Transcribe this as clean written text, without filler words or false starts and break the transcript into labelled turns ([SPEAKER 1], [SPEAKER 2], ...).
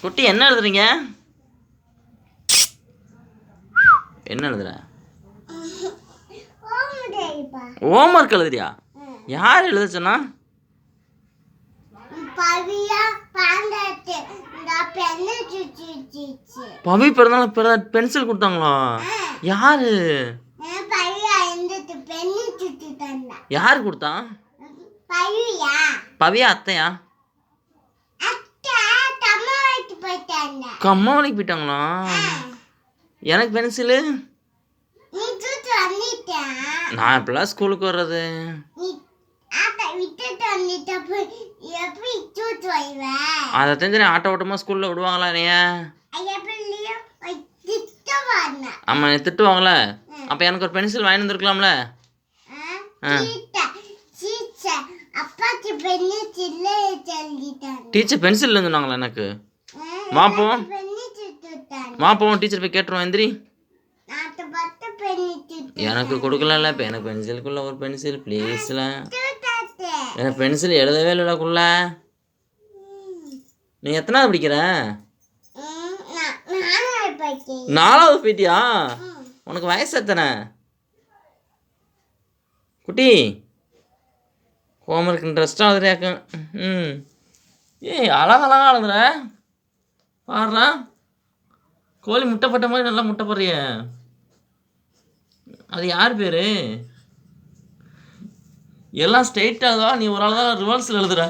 [SPEAKER 1] குட்டி என்ன எழுதுறீங்க? என்ன எழுதுற? ஹோம்ஒர்க் எழுதுறியா? யார் எழுத சொன்னா? பவி பிறந்தாலும் பென்சில் கொடுத்தாங்களா? யாரு யாரு கொடுத்தா? பவியா அத்தையா? கம்மா வலிக்கு போயிட்டாங்களா? எனக்கு பென்சிலு நான் இப்பெல்லாம் ஸ்கூலுக்கு வர்றது. அதை தெரிஞ்சு ஆட்டோ ஓட்டமாக ஸ்கூலில் விடுவாங்களா நீ? ஆமாம், திட்டுவாங்களே. அப்போ எனக்கு ஒரு பென்சில் வாங்கி வந்துருக்கலாம்ல. டீச்சர் பென்சில் சொன்னாங்களா எனக்கு? மாப்போம் டீச்சர் போய் கேட்டுருவோம். எந்திரி. எனக்கு கொடுக்கல. இப்போ எனக்கு பென்சிலுக்குள்ள ஒரு பென்சில் ப்ளீஸ்ல. எனக்கு பென்சில் எழுதவே இல்லைக்குள்ள. நீ எத்தனாவது படிக்கிற? 4வது போயிட்டியா? உனக்கு வயசு எத்தனை குட்டி? ஹோம்ஒர்க் இன்ட்ரெஸ்ட்டாக எழுதுறியாக்கும். ஏய், அழகழகா எழுதுற. பாடுறா, கோழி முட்டை போட்ட மாதிரி நல்லா முட்டை போடுறிய. அது யார் பேர்? எல்லாம் ஸ்ட்ரெயிட்டாக நீ ஒரு ஆள் தான் ரிவர்ஸில் எழுதுற.